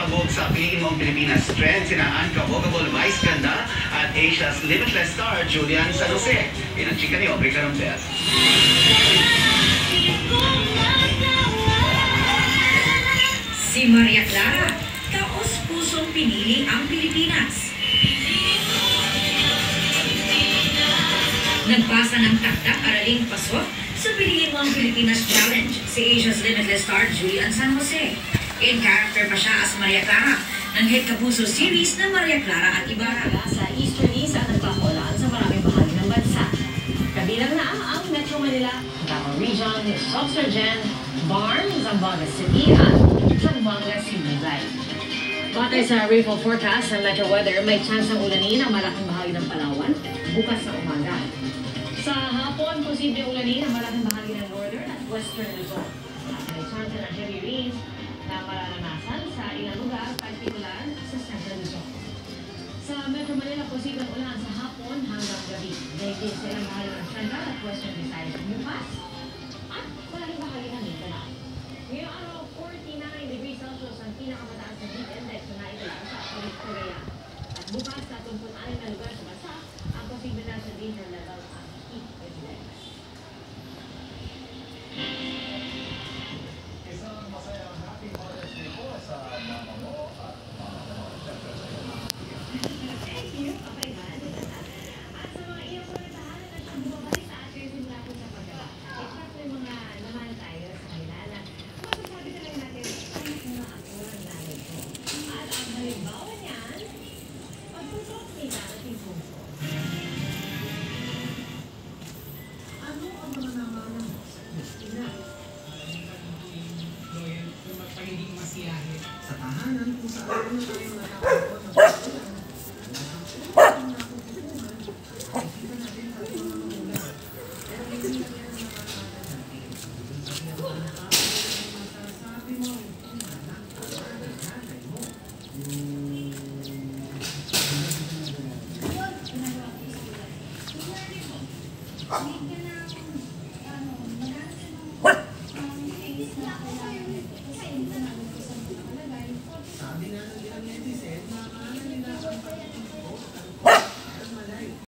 Pasabog sa Piliin Mong Pilipinas trend sina Unprovocable Vice Ganda at Asia's Limitless Star Julian San Jose. Yan ang chika ni Aubrey Carompel. Si Maria Clara, taos-pusong pinili ang Pilipinas. Nagpasa ng takdak araling pasok sa Piliin Mo ang Pilipinas Challenge si Asia's Limitless Star Julian San Jose. In character pa siya as Maria Clara ng hit Kapuso series na Maria Clara at Ibarra. Sa Easterlies at nagpakulaan sa maraming bahagi ng bansa. Kabilang na ang Metro Manila, Davao Region, Sorsogon, Barm, Zamboanga City at Zamboanga Sinigay. Batay sa rainfall forecast ng Metro Weather, may chance ng ulanin ang malaking bahagi ng Palawan bukas sa umaga. Sa hapon, posible ulanin ang malaking bahagi ng Northern at Western Luzon. At may chance ng heavy rains na mararanasan sa ilang lugar, partikular sa Central Luzon. Sa Metro Manila, posibleng ulan sa hapon hanggang gabi. Dahil sa ilang bahagi ng Central at Western Visayas bukas at malaking bahagi ng Mindanao. Ngayong araw, 49 degrees Celsius ang pinakamataas na heat index na naitala sa Korea. At bukas sa 26 na lugar sa bansa, ang posible na sa danger level ang heat index. Isang masayang happy Mother's Day po sa mama mo at mama mo. Siyempre sa iyo. Thank you, Papa Ivan. At sa mga iyong pagkatahanan na siyang bumabalik sa atin simula po sa paggawa. Except may mga naman tayo sa kanila na masasabi na lang natin ay mga ako ang nanay ko. At ang halimbawa niyan, pagtutok ni darating puso. Ano ang mga namana mo sa Christina? Yung pagiging masiyahe. Sa tahanan kung saan mo tayo nakakapot ng pagkakulang. Ang nakukuhan, nakikita natin ang mga magulang. Pero hindi na yan ang namana natin. Kaya ang masasabi mo, anak at nanay mo. Sabi nga ng ilang netizen na nila ang